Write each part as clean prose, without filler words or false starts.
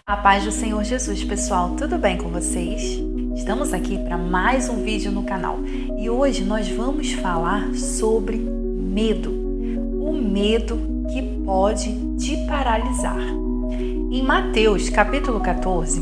A paz do Senhor Jesus, pessoal, tudo bem com vocês? Estamos aqui para mais um vídeo no canal e hoje nós vamos falar sobre medo. O medo que pode te paralisar. Em Mateus capítulo 14,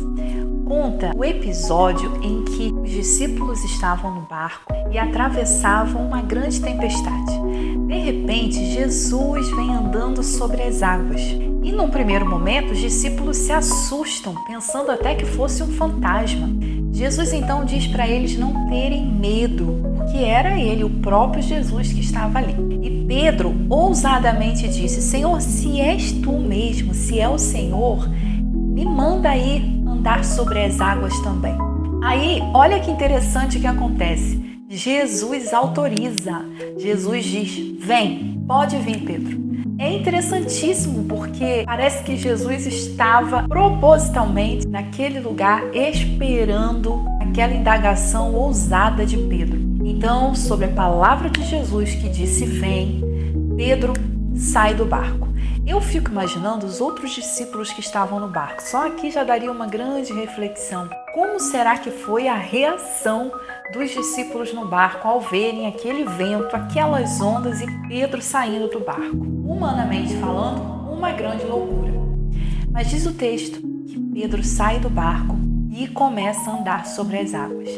conta o episódio em que os discípulos estavam no barco e atravessavam uma grande tempestade. De repente, Jesus vem andando sobre as águas. E num primeiro momento, os discípulos se assustam, pensando até que fosse um fantasma. Jesus então diz para eles não terem medo, porque era ele, o próprio Jesus, que estava ali. E Pedro ousadamente disse: Senhor, se és tu mesmo, se é o Senhor, me manda aí andar sobre as águas também. Aí, olha que interessante o que acontece. Jesus autoriza. Jesus diz: vem, pode vir, Pedro. É interessantíssimo porque parece que Jesus estava propositalmente naquele lugar esperando aquela indagação ousada de Pedro. Então, sobre a palavra de Jesus que disse vem, Pedro sai do barco. Eu fico imaginando os outros discípulos que estavam no barco. Só aqui já daria uma grande reflexão. Como será que foi a reação dos discípulos no barco ao verem aquele vento, aquelas ondas e Pedro saindo do barco? Humanamente falando, uma grande loucura. Mas diz o texto que Pedro sai do barco e começa a andar sobre as águas.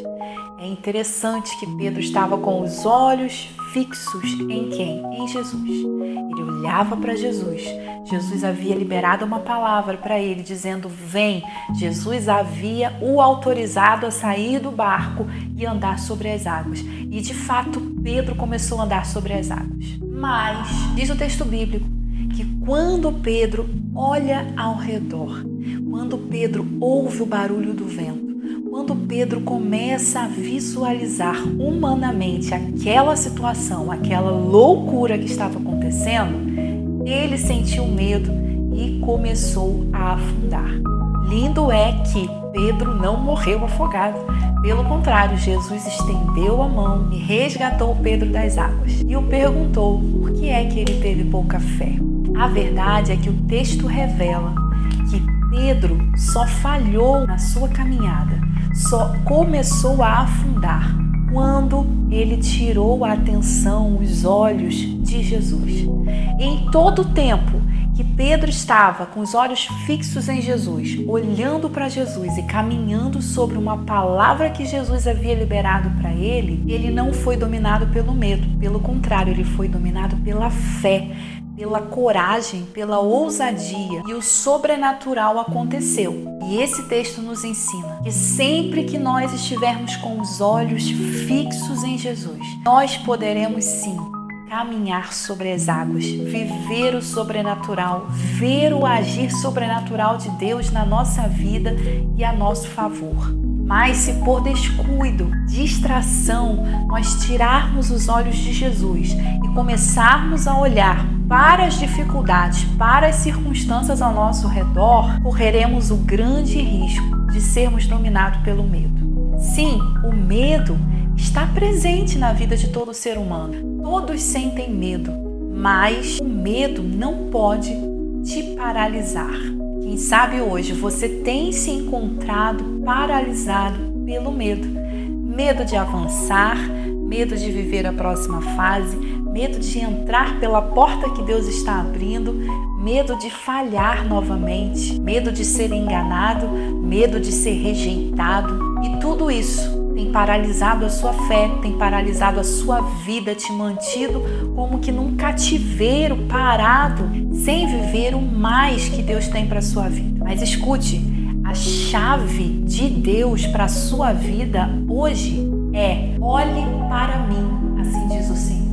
É interessante que Pedro estava com os olhos fixos em quem? Em Jesus. Ele olhava para Jesus. Jesus havia liberado uma palavra para ele dizendo vem. Jesus havia o autorizado a sair do barco e andar sobre as águas. E de fato Pedro começou a andar sobre as águas. Mas diz o texto bíblico que quando Pedro olha ao redor, quando Pedro ouve o barulho do vento, quando Pedro começa a visualizar humanamente aquela situação, aquela loucura que estava acontecendo, ele sentiu medo e começou a afundar. Lindo é que Pedro não morreu afogado. Pelo contrário, Jesus estendeu a mão e resgatou Pedro das águas. E o perguntou por que é que ele teve pouca fé. A verdade é que o texto revela que Pedro só falhou na sua caminhada, só começou a afundar quando ele tirou a atenção, os olhos de Jesus. Em todo o tempo que Pedro estava com os olhos fixos em Jesus, olhando para Jesus e caminhando sobre uma palavra que Jesus havia liberado para ele, ele não foi dominado pelo medo. Pelo contrário, ele foi dominado pela fé, pela coragem, pela ousadia, e o sobrenatural aconteceu. E esse texto nos ensina que sempre que nós estivermos com os olhos fixos em Jesus, nós poderemos sim caminhar sobre as águas, viver o sobrenatural, ver o agir sobrenatural de Deus na nossa vida e a nosso favor. Mas se por descuido, distração, nós tirarmos os olhos de Jesus e começarmos a olhar para as dificuldades, para as circunstâncias ao nosso redor, correremos o grande risco de sermos dominados pelo medo. Sim, o medo está presente na vida de todo ser humano. Todos sentem medo, mas o medo não pode te paralisar. Quem sabe hoje você tem se encontrado paralisado pelo medo. Medo de avançar, medo de viver a próxima fase, medo de entrar pela porta que Deus está abrindo, medo de falhar novamente, medo de ser enganado, medo de ser rejeitado. E tudo isso tem paralisado a sua fé, tem paralisado a sua vida, te mantido como que num cativeiro parado, sem viver o mais que Deus tem para a sua vida. Mas escute, a chave de Deus para a sua vida hoje é: olhe para mim, assim diz o Senhor.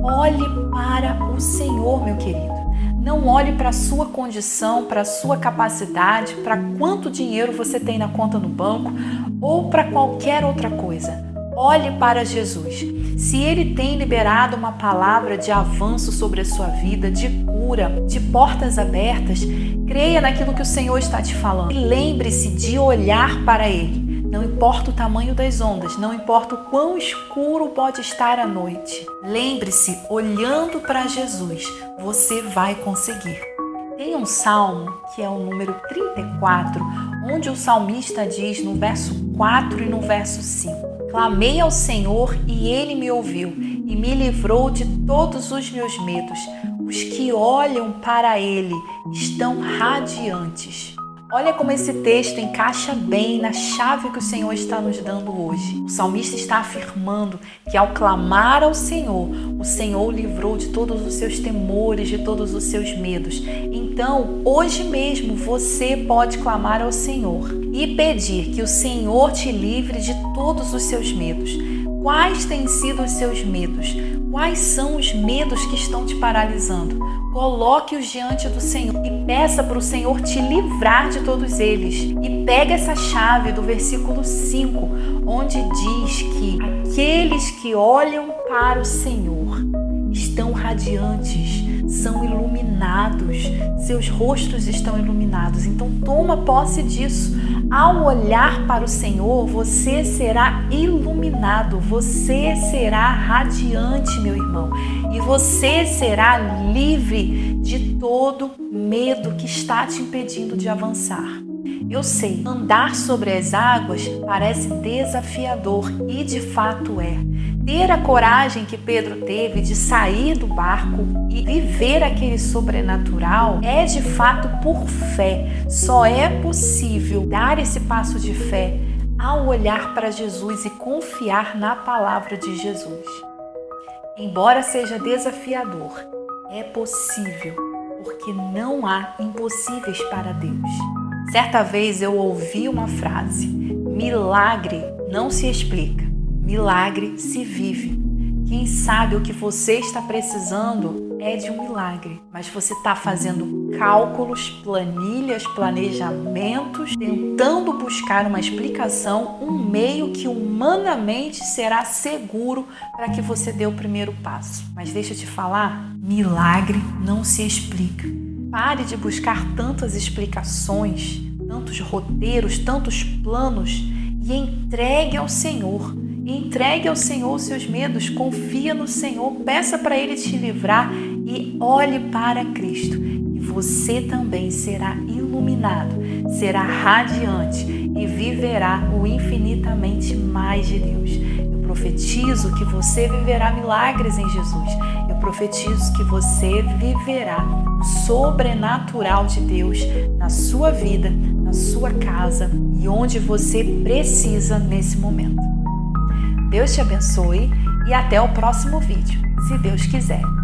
Olhe para o Senhor, meu querido. Não olhe para a sua condição, para a sua capacidade, para quanto dinheiro você tem na conta no banco ou para qualquer outra coisa. Olhe para Jesus. Se Ele tem liberado uma palavra de avanço sobre a sua vida, de cura, de portas abertas, creia naquilo que o Senhor está te falando. E lembre-se de olhar para Ele. Não importa o tamanho das ondas, não importa o quão escuro pode estar a noite. Lembre-se, olhando para Jesus, você vai conseguir. Tem um salmo, que é o número 34, onde o salmista diz no verso 4 e no verso 5: Clamei ao Senhor e Ele me ouviu e me livrou de todos os meus medos. Os que olham para Ele estão radiantes. Olha como esse texto encaixa bem na chave que o Senhor está nos dando hoje. O salmista está afirmando que ao clamar ao Senhor, o Senhor o livrou de todos os seus temores, de todos os seus medos. Então, hoje mesmo, você pode clamar ao Senhor e pedir que o Senhor te livre de todos os seus medos. Quais têm sido os seus medos? Quais são os medos que estão te paralisando? Coloque-os diante do Senhor e peça para o Senhor te livrar de todos eles. E pega essa chave do versículo 5, onde diz que aqueles que olham para o Senhor estão radiantes, são iluminados, seus rostos estão iluminados. Então toma posse disso. Ao olhar para o Senhor, você será iluminado, você será radiante, meu irmão, e você será livre de todo medo que está te impedindo de avançar. Eu sei, andar sobre as águas parece desafiador e de fato é. Ter a coragem que Pedro teve de sair do barco e viver aquele sobrenatural é de fato por fé. Só é possível dar esse passo de fé ao olhar para Jesus e confiar na palavra de Jesus. Embora seja desafiador, é possível, porque não há impossíveis para Deus. Certa vez eu ouvi uma frase: milagre não se explica, milagre se vive. Quem sabe o que você está precisando é de um milagre, mas você está fazendo cálculos, planilhas, planejamentos, tentando buscar uma explicação, um meio que humanamente será seguro para que você dê o primeiro passo. Mas deixa eu te falar, milagre não se explica. Pare de buscar tantas explicações, tantos roteiros, tantos planos e entregue ao Senhor. Entregue ao Senhor os seus medos, confia no Senhor, peça para Ele te livrar e olhe para Cristo. E você também será iluminado, será radiante e viverá o infinitamente mais de Deus. Eu profetizo que você viverá milagres em Jesus. Eu profetizo que você viverá o sobrenatural de Deus na sua vida, na sua casa e onde você precisa nesse momento. Deus te abençoe e até o próximo vídeo, se Deus quiser.